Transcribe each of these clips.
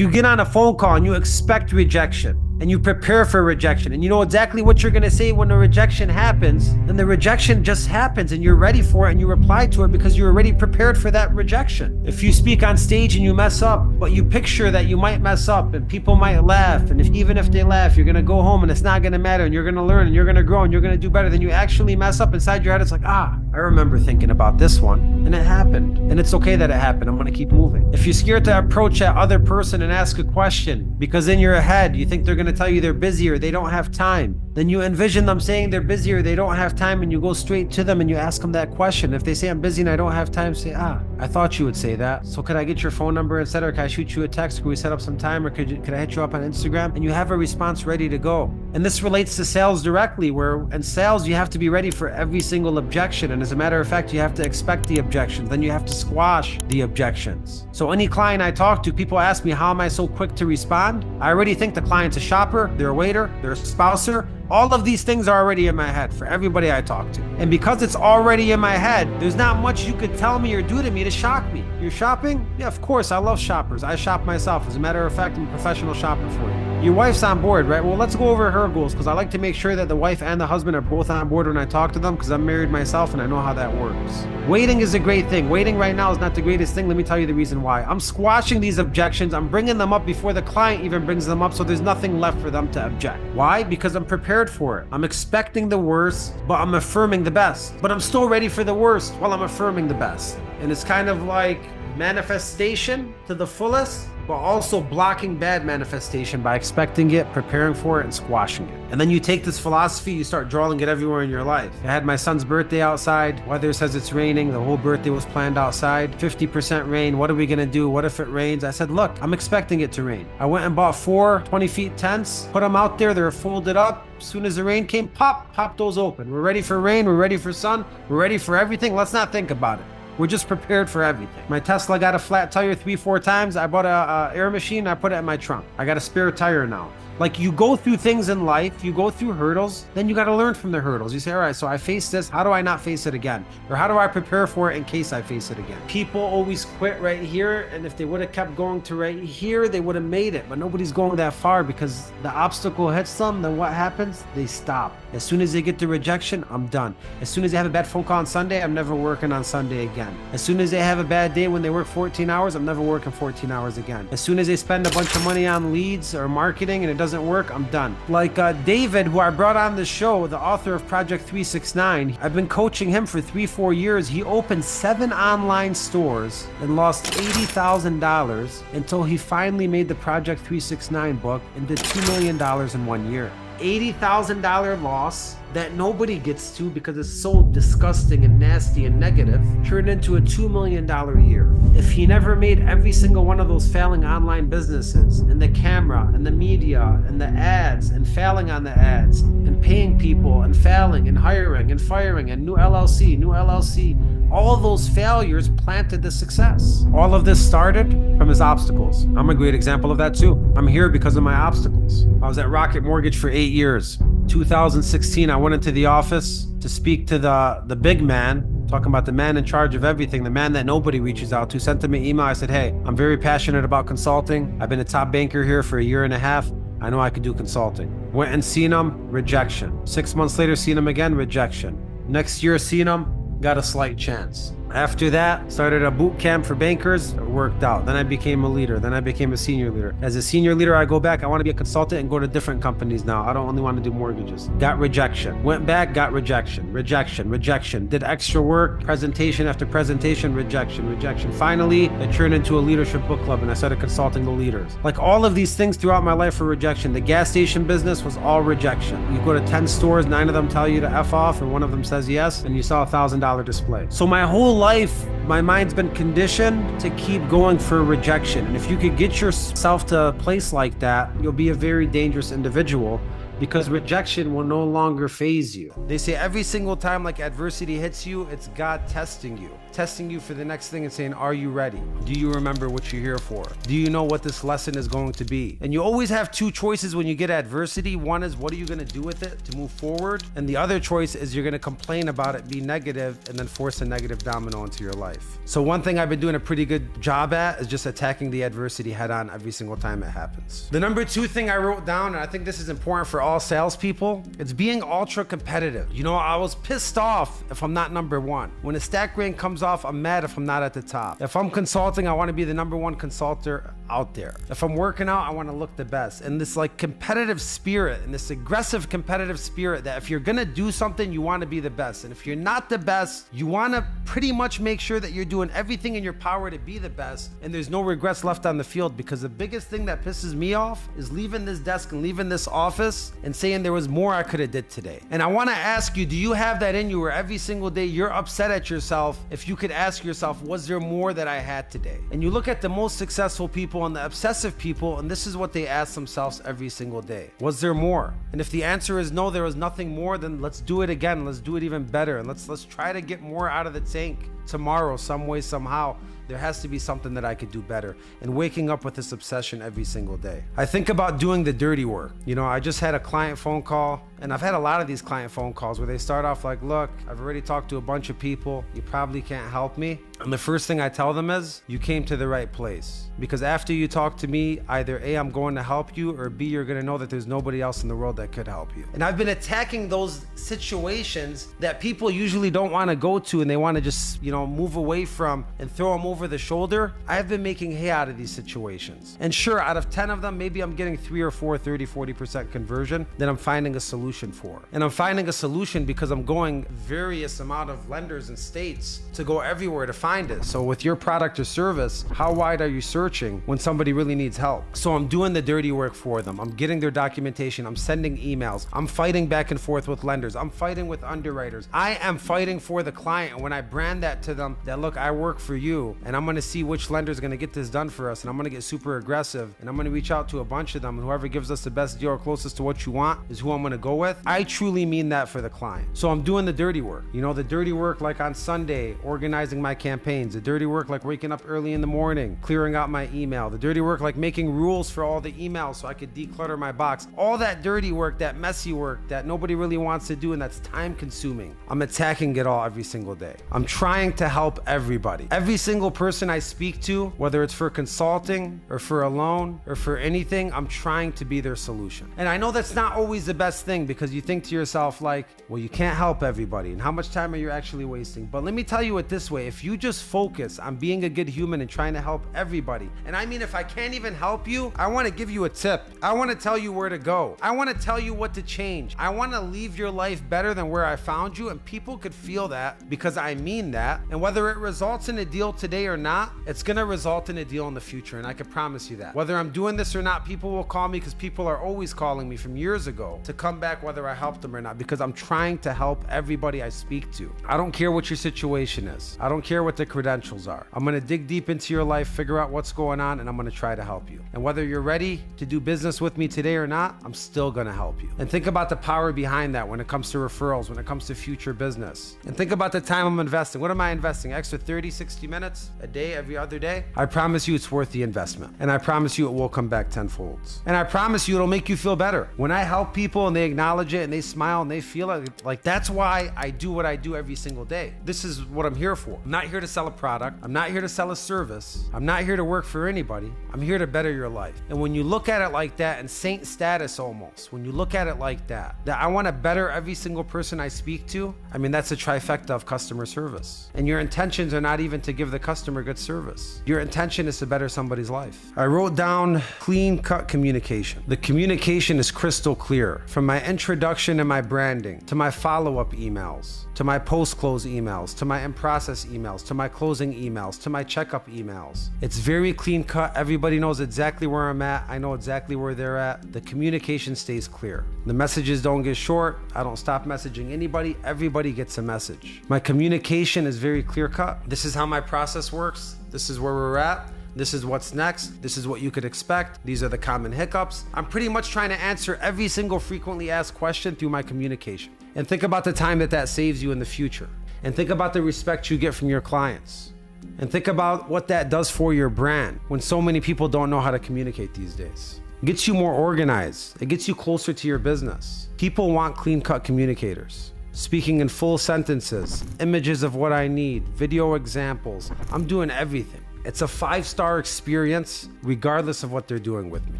you get on a phone call and you expect rejection, and you prepare for rejection, and you know exactly what you're gonna say when the rejection happens, then the rejection just happens and you're ready for it and you reply to it because you're already prepared for that rejection. If you speak on stage and you mess up, but you picture that you might mess up and people might laugh, and even if they laugh, you're gonna go home and it's not gonna matter, and you're gonna learn and you're gonna grow and you're gonna do better, then you actually mess up inside your head. It's like, I remember thinking about this one and it happened, and it's okay that it happened. I'm gonna keep moving. If you're scared to approach that other person and ask a question because in your head you think they're gonna tell you they're busy or they don't have time, then you envision them saying they're busy or they don't have time, and you go straight to them and you ask them that question. If they say I'm busy and I don't have time, say, I thought you would say that. So could I get your phone number instead, or can I shoot you a text? Could we set up some time, or could I hit you up on Instagram? And you have a response ready to go. And this relates to sales directly, where in sales you have to be ready for every single objection. And as a matter of fact, you have to expect the objections. Then you have to squash the objections. So any client I talk to, people ask me, how am I so quick to respond? I already think the client's a shopper, they're a waiter, they're a spouser. All of these things are already in my head for everybody I talk to. And because it's already in my head, there's not much you could tell me or do to me to shock me. You're shopping? Yeah, of course, I love shoppers. I shop myself. As a matter of fact, I'm a professional shopper for you. Your wife's on board, right? Well, let's go over her goals, because I like to make sure that the wife and the husband are both on board when I talk to them, because I'm married myself and I know how that works. Waiting is a great thing. Waiting right now is not the greatest thing. Let me tell you the reason why. I'm squashing these objections. I'm bringing them up before the client even brings them up, so there's nothing left for them to object. Why? Because I'm prepared for it. I'm expecting the worst, but I'm affirming the best. But I'm still ready for the worst while I'm affirming the best. And it's kind of like manifestation to the fullest, but also blocking bad manifestation by expecting it, preparing for it, and squashing it. And then you take this philosophy, you start drawing it everywhere in your life. I had my son's birthday outside. Weather says it's raining. The whole birthday was planned outside. 50% rain. What are we gonna do? What if it rains? I said, look, I'm expecting it to rain. I went and bought 4 20-feet tents, put them out there. They were folded up. As soon as the rain came, pop those open. We're ready for rain. We're ready for sun. We're ready for everything. Let's not think about it. We're just prepared for everything. My Tesla got a flat tire 3-4 times. I bought a air machine. I put it in my trunk. I got a spare tire now. Like, you go through things in life, you go through hurdles, then you got to learn from the hurdles. You say, all right, so I face this. How do I not face it again? Or how do I prepare for it in case I face it again? People always quit right here. And if they would have kept going to right here, they would have made it. But nobody's going that far, because the obstacle hits them. Then what happens? They stop. As soon as they get the rejection, I'm done. As soon as they have a bad phone call on Sunday, I'm never working on Sunday again. As soon as they have a bad day when they work 14 hours, I'm never working 14 hours again. As soon as they spend a bunch of money on leads or marketing and it doesn't work, I'm done. Like David, who I brought on the show, the author of Project 369, I've been coaching him for 3-4 years. He opened 7 online stores and lost $80,000 until he finally made the Project 369 book and did $2 million in 1 year. $80,000 loss that nobody gets to because it's so disgusting and nasty and negative turned into a $2 million year. If he never made every single one of those failing online businesses, and the camera and the media and the ads and failing on the ads and paying people and failing and hiring and firing and new LLC, all those failures planted the success. All of this started from his obstacles. I'm a great example of that too. I'm here because of my obstacles. I was at Rocket Mortgage for 8 years. 2016, I went into the office to speak to the big man, talking about the man in charge of everything, the man that nobody reaches out to. Sent him an email. I said, hey, I'm very passionate about consulting. I've been a top banker here for 1.5 years. I know I could do consulting. Went and seen him, rejection. 6 months later, seen him again, rejection. Next year, seen him, got a slight chance. After that, started a boot camp for bankers, it worked out. Then I became a leader. Then I became a senior leader. As a senior leader, I go back. I want to be a consultant and go to different companies now. I don't only want to do mortgages. Got rejection. Went back, got rejection. Rejection. Did extra work, presentation after presentation, rejection. Finally, it turned into a leadership book club and I started consulting the leaders. Like, all of these things throughout my life were rejection. The gas station business was all rejection. You go to 10 stores, 9 of them tell you to F off and 1 of them says yes, and you saw a $1,000 display. So my whole life, my mind's been conditioned to keep going for rejection. And if you could get yourself to a place like that, you'll be a very dangerous individual, because rejection will no longer faze you. They say every single time like adversity hits you, it's God testing you for the next thing and saying, are you ready? Do you remember what you're here for? Do you know what this lesson is going to be? And you always have two choices when you get adversity. One is, what are you going to do with it to move forward? And the other choice is you're going to complain about it, be negative, and then force a negative domino into your life. So one thing I've been doing a pretty good job at is just attacking the adversity head on every single time it happens. The number two thing I wrote down, and I think this is important for all salespeople, it's being ultra competitive. You know, I was pissed off if I'm not number one. When a stack rank comes off, I'm mad if I'm not at the top. If I'm consulting, I want to be the number one consultant out there. If I'm working out, I want to look the best. And this like competitive spirit and this aggressive competitive spirit that if you're going to do something, you want to be the best. And if you're not the best, you want to pretty much make sure that you're doing everything in your power to be the best and there's no regrets left on the field. Because the biggest thing that pisses me off is leaving this desk and leaving this office and saying there was more I could have did today. And I want to ask you, do you have that in you where every single day you're upset at yourself if you could ask yourself, was there more that I had today? And you look at the most successful people and the obsessive people, and this is what they ask themselves every single day. Was there more? And if the answer is no, there was nothing more, then let's do it again. Let's do it even better. And let's try to get more out of the tank tomorrow, some way, somehow. There has to be something that I could do better. And waking up with this obsession every single day. I think about doing the dirty work. You know, I just had a client phone call, and I've had a lot of these client phone calls where they start off like, look, I've already talked to a bunch of people. You probably can't help me. And the first thing I tell them is, you came to the right place. Because after you talk to me, either A, I'm going to help you, or B, you're going to know that there's nobody else in the world that could help you. And I've been attacking those situations that people usually don't want to go to and they want to just, you know, move away from and throw them over the shoulder. I've been making hay out of these situations. And sure, out of 10 of them, maybe I'm getting 3 or 4, 30, 40% conversion that I'm finding a solution for. And I'm finding a solution because I'm going various amount of lenders and states to go everywhere to find it. So with your product or service, how wide are you searching when somebody really needs help? So I'm doing the dirty work for them. I'm getting their documentation. I'm sending emails. I'm fighting back and forth with lenders. I'm fighting with underwriters. I am fighting for the client. And when I brand that to them, that look, I work for you and I'm going to see which lender is going to get this done for us. And I'm going to get super aggressive and I'm going to reach out to a bunch of them. And whoever gives us the best deal or closest to what you want is who I'm going to go with. I truly mean that for the client. So I'm doing the dirty work. You know, the dirty work like on Sunday, organizing my campaigns. The dirty work like waking up early in the morning, clearing out my email. The dirty work like making rules for all the emails so I could declutter my box. All that dirty work, that messy work that nobody really wants to do and that's time consuming. I'm attacking it all every single day. I'm trying to help everybody. Every single person I speak to, whether it's for consulting or for a loan or for anything, I'm trying to be their solution. And I know that's not always the best thing because you think to yourself like, well, you can't help everybody and how much time are you actually wasting? But let me tell you it this way, if you just focus on being a good human and trying to help everybody, and I mean if I can't even help you, I want to give you a tip. I want to tell you where to go. I want to tell you what to change. I want to leave your life better than where I found you, and people could feel that because I mean that. And whether it results in a deal today or not, it's going to result in a deal in the future, and I can promise you that. Whether I'm doing this or not, people will call me because people are always calling me from years ago to come back whether I helped them or not, because I'm trying to help everybody I speak to. I don't care what your situation is. I don't care what the credentials are. I'm going to dig deep into your life, figure out what's going on, and I'm going to try to help you. And whether you're ready to do business with me today or not, I'm still going to help you. And think about the power behind that when it comes to referrals, when it comes to future business. And think about the time I'm investing. What am I investing? Extra 30, 60 minutes a day, every other day? I promise you it's worth the investment. And I promise you it will come back tenfold. And I promise you it'll make you feel better. When I help people and they acknowledge it and they smile and they feel it, like that's why I do what I do every single day. This is what I'm here for. I'm not here to sell a product. I'm not here to sell a service. I'm not here to work for anybody. I'm here to better your life. And when you look at it like that, and saint status almost, when you look at it like that I want to better every single person I speak to, I mean, that's a trifecta of customer service. And your intentions are not even to give the customer good service. Your intention is to better somebody's life. I wrote down clean cut communication. The communication is crystal clear. From my introduction and my branding, to my follow-up emails, to my post-close emails, to my in-process emails, to my closing emails, to my checkup emails. It's very clean cut. Everybody knows exactly where I'm at. I know exactly where they're at. The communication stays clear. The messages don't get short. I don't stop messaging anybody. Everybody gets a message. My communication is very clear cut. This is how my process works. This is where we're at. This is what's next. This is what you could expect. These are the common hiccups. I'm pretty much trying to answer every single frequently asked question through my communication. And think about the time that saves you in the future. And think about the respect you get from your clients. And think about what that does for your brand when so many people don't know how to communicate these days. It gets you more organized. It gets you closer to your business. People want clean-cut communicators. Speaking in full sentences, images of what I need, video examples. I'm doing everything. It's a 5-star experience regardless of what they're doing with me.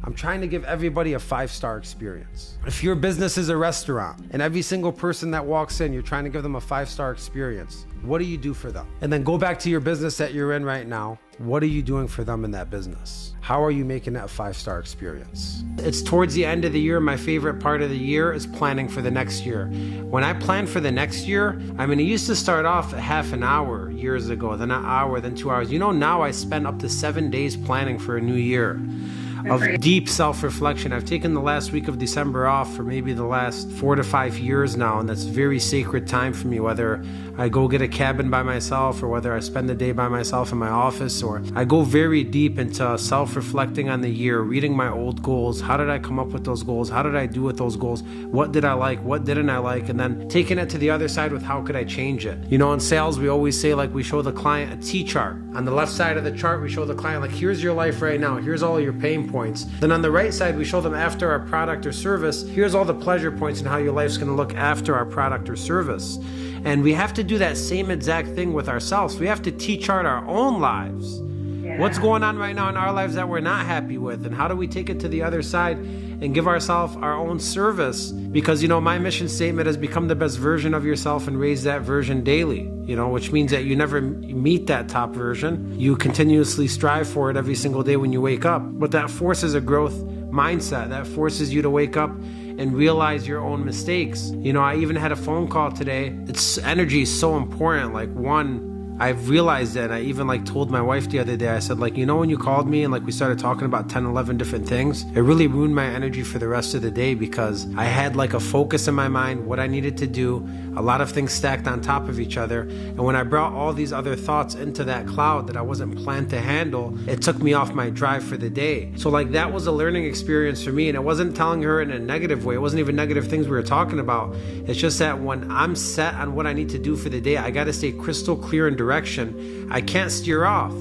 I'm trying to give everybody a 5-star experience. If your business is a restaurant and every single person that walks in, you're trying to give them a 5-star experience, what do you do for them? And then go back to your business that you're in right now. What are you doing for them in that business? How are you making that a 5-star experience? It's towards the end of the year. My favorite part of the year is planning for the next year. When I plan for the next year, it used to start off at half an hour years ago, then an hour, then 2 hours. Now I spend up to 7 days planning for a new year of deep self-reflection. I've taken the last week of December off for maybe the last 4 to 5 years now, and that's very sacred time for me, whether I go get a cabin by myself or whether I spend the day by myself in my office, or I go very deep into self-reflecting on the year, reading my old goals. How did I come up with those goals? How did I do with those goals? What did I like? What didn't I like? And then taking it to the other side with how could I change it? In sales, we always say, we show the client a T-chart. On the left side of the chart, we show the client, here's your life right now. Here's all your pain points. Then on the right side, we show them after our product or service, here's all the pleasure points and how your life's going to look after our product or service. And we have to do that same exact thing with ourselves. We have to T-chart our own lives. Yeah. What's going on right now in our lives that we're not happy with? And how do we take it to the other side and give ourselves our own service? Because, my mission statement is become the best version of yourself and raise that version daily, which means that you never meet that top version. You continuously strive for it every single day when you wake up. But that forces a growth mindset. That forces you to wake up and realize your own mistakes. I even had a phone call today. Energy is so important. I've realized that. I even told my wife the other day, I said, when you called me and we started talking about 10, 11 different things, it really ruined my energy for the rest of the day because I had a focus in my mind, what I needed to do, a lot of things stacked on top of each other. And when I brought all these other thoughts into that cloud that I wasn't planned to handle, it took me off my drive for the day. So that was a learning experience for me. And it wasn't telling her in a negative way. It wasn't even negative things we were talking about. It's just that when I'm set on what I need to do for the day, I got to stay crystal clear and direction. I can't steer off.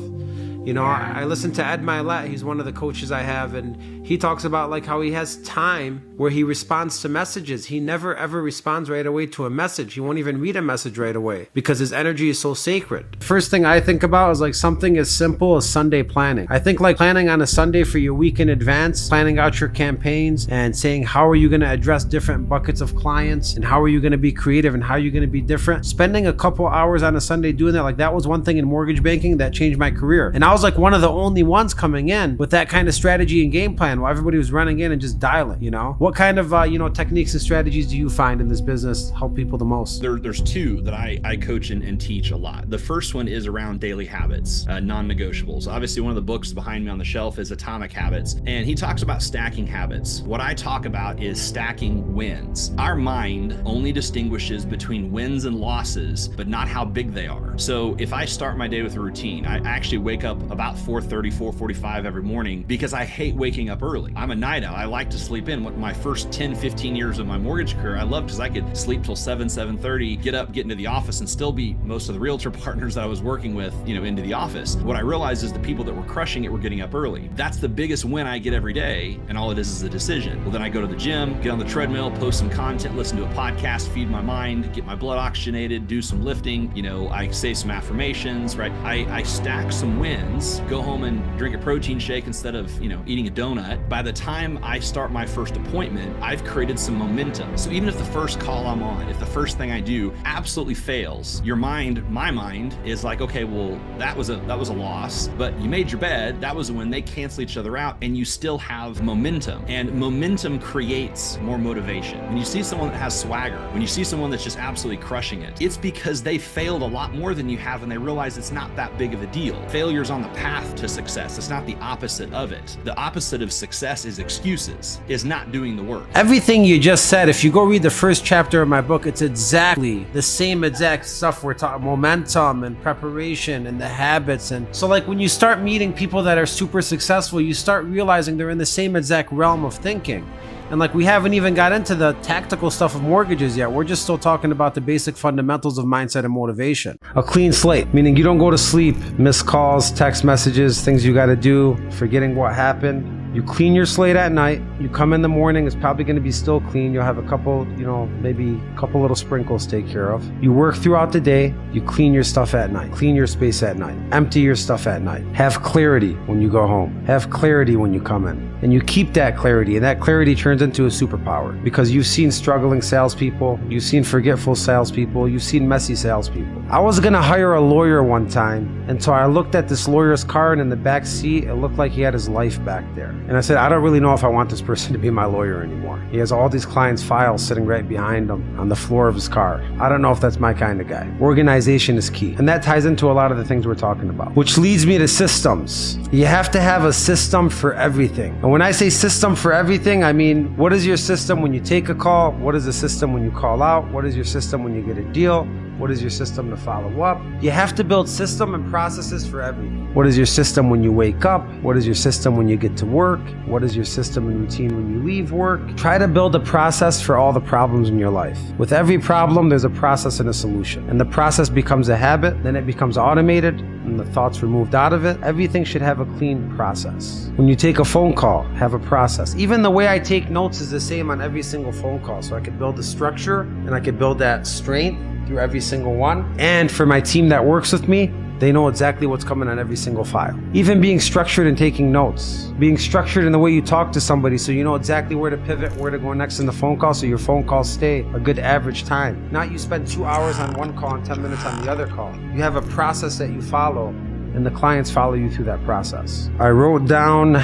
I listen to Ed Milet. He's one of the coaches I have, and he talks about how he has time where he responds to messages. He never ever responds right away to a message. He won't even read a message right away because his energy is so sacred. First thing I think about is something as simple as Sunday planning. I think planning on a Sunday for your week in advance, planning out your campaigns and saying how are you going to address different buckets of clients and how are you going to be creative and how are you going to be different. Spending a couple hours on a Sunday doing that, that was one thing in mortgage banking that changed my career. And I was one of the only ones coming in with that kind of strategy and game plan while everybody was running in and just dialing, What kind of, techniques and strategies do you find in this business help people the most? There's two that I coach and teach a lot. The first one is around daily habits, non-negotiables. Obviously, one of the books behind me on the shelf is Atomic Habits, and he talks about stacking habits. What I talk about is stacking wins. Our mind only distinguishes between wins and losses, but not how big they are. So if I start my day with a routine, I actually wake up about 4:30, 4:45 every morning because I hate waking up early. I'm a night owl. I like to sleep in. My first 10, 15 years of my mortgage career, I loved because I could sleep till 7, 7:30, get up, get into the office, and still beat most of the realtor partners that I was working with, into the office. What I realized is the people that were crushing it were getting up early. That's the biggest win I get every day, and all it is a decision. Well, then I go to the gym, get on the treadmill, post some content, listen to a podcast, feed my mind, get my blood oxygenated, do some lifting, I say some affirmations, right? I stack some wins, go home and drink a protein shake instead of, eating a donut. By the time I start my first appointment, I've created some momentum. So even if the first call I'm on, if the first thing I do absolutely fails, my mind is okay, well, that was a loss, but you made your bed. That was when they cancel each other out and you still have momentum. And momentum creates more motivation. When you see someone that has swagger, when you see someone that's just absolutely crushing it, it's because they failed a lot more than you have and they realize it's not that big of a deal. Failure's on the path to success. It's not the opposite of it. The opposite of success is excuses, is not doing the work. Everything you just said, if you go read the first chapter of my book, it's exactly the same exact stuff we're talking, momentum and preparation and the habits. And so like when you start meeting people that are super successful, you start realizing they're in the same exact realm of thinking. And like we haven't even got into the tactical stuff of mortgages yet. We're just still talking about the basic fundamentals of mindset and motivation. A clean slate, meaning you don't go to sleep, missed calls, text messages, things you got to do, forgetting what happened. You clean your slate at night. You come in the morning, it's probably going to be still clean. You'll have a couple, maybe a couple little sprinkles to take care of. You work throughout the day. You clean your stuff at night. Clean your space at night. Empty your stuff at night. Have clarity when you go home. Have clarity when you come in. And you keep that clarity, and that clarity turns into a superpower because you've seen struggling salespeople, you've seen forgetful salespeople, you've seen messy salespeople. I was gonna hire a lawyer one time until I looked at this lawyer's car, and in the back seat, it looked like he had his life back there. And I said, I don't really know if I want this person to be my lawyer anymore. He has all these clients' files sitting right behind him on the floor of his car. I don't know if that's my kind of guy. Organization is key. And that ties into a lot of the things we're talking about, which leads me to systems. You have to have a system for everything. And when I say system for everything, I mean, what is your system when you take a call? What is the system when you call out? What is your system when you get a deal? What is your system to follow up? You have to build system and processes for everything. What is your system when you wake up? What is your system when you get to work? What is your system and routine when you leave work? Try to build a process for all the problems in your life. With every problem, there's a process and a solution. And the process becomes a habit, then it becomes automated, and the thoughts removed out of it. Everything should have a clean process. When you take a phone call, have a process. Even the way I take notes is the same on every single phone call. So I could build the structure and I could build that strength through every single one. And for my team that works with me, they know exactly what's coming on every single file. Even being structured and taking notes. Being structured in the way you talk to somebody so you know exactly where to pivot, where to go next in the phone call so your phone calls stay a good average time. Not you spend 2 hours on one call and 10 minutes on the other call. You have a process that you follow and the clients follow you through that process. I wrote down,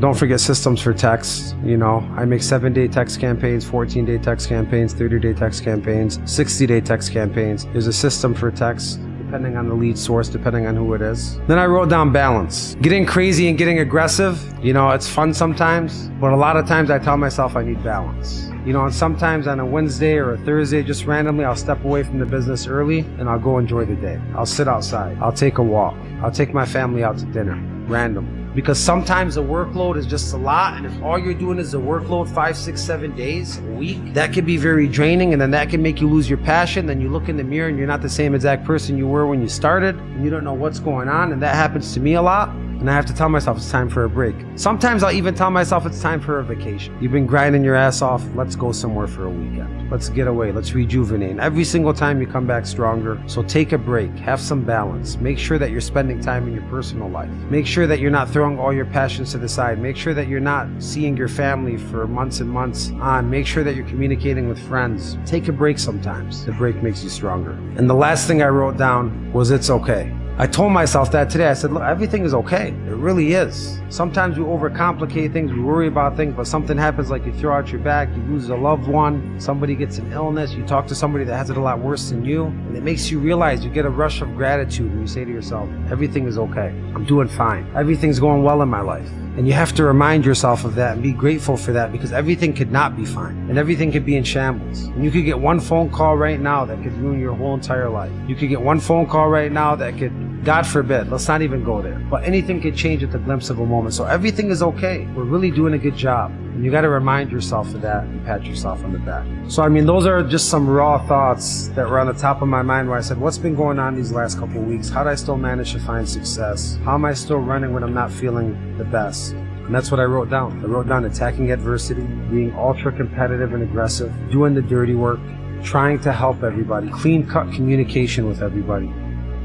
don't forget systems for text. I make 7-day text campaigns, 14-day text campaigns, 30-day text campaigns, 60-day text campaigns. There's a system for text, depending on the lead source, depending on who it is. Then I wrote down balance. Getting crazy and getting aggressive, it's fun sometimes, but a lot of times I tell myself I need balance. And sometimes on a Wednesday or a Thursday, just randomly, I'll step away from the business early and I'll go enjoy the day. I'll sit outside. I'll take a walk. I'll take my family out to dinner, random. Because sometimes the workload is just a lot, and if all you're doing is the workload 5, 6, 7 days a week, that can be very draining, and then that can make you lose your passion. Then you look in the mirror and you're not the same exact person you were when you started, and you don't know what's going on, and that happens to me a lot. And I have to tell myself it's time for a break. Sometimes I'll even tell myself it's time for a vacation. You've been grinding your ass off, let's go somewhere for a weekend. Let's get away, let's rejuvenate. And every single time you come back stronger. So take a break, have some balance. Make sure that you're spending time in your personal life. Make sure that you're not throwing all your passions to the side. Make sure that you're not seeing your family for months and months on. Make sure that you're communicating with friends. Take a break sometimes. The break makes you stronger. And the last thing I wrote down was it's okay. I told myself that today. I said, look, everything is okay. It really is. Sometimes we overcomplicate things, we worry about things, but something happens, like you throw out your back, you lose a loved one, somebody gets an illness, you talk to somebody that has it a lot worse than you, and it makes you realize, you get a rush of gratitude and you say to yourself, everything is okay. I'm doing fine. Everything's going well in my life. And you have to remind yourself of that and be grateful for that, because everything could not be fine and everything could be in shambles. And you could get one phone call right now that could ruin your whole entire life. You could get one phone call right now that could, God forbid, let's not even go there, but anything could change at the glimpse of a moment. So everything is okay. We're really doing a good job. And you got to remind yourself of that and pat yourself on the back. So, those are just some raw thoughts that were on the top of my mind where I said, what's been going on these last couple of weeks? How do I still manage to find success? How am I still running when I'm not feeling the best? And that's what I wrote down. I wrote down attacking adversity, being ultra competitive and aggressive, doing the dirty work, trying to help everybody, clean-cut communication with everybody,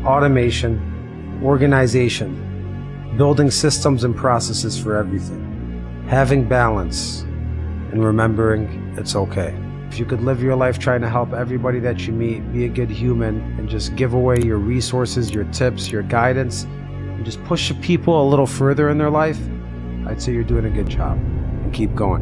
automation, organization, building systems and processes for everything, having balance, and remembering it's okay. If you could live your life trying to help everybody that you meet, be a good human, and just give away your resources, your tips, your guidance, and just push people a little further in their life, I'd say you're doing a good job. And keep going.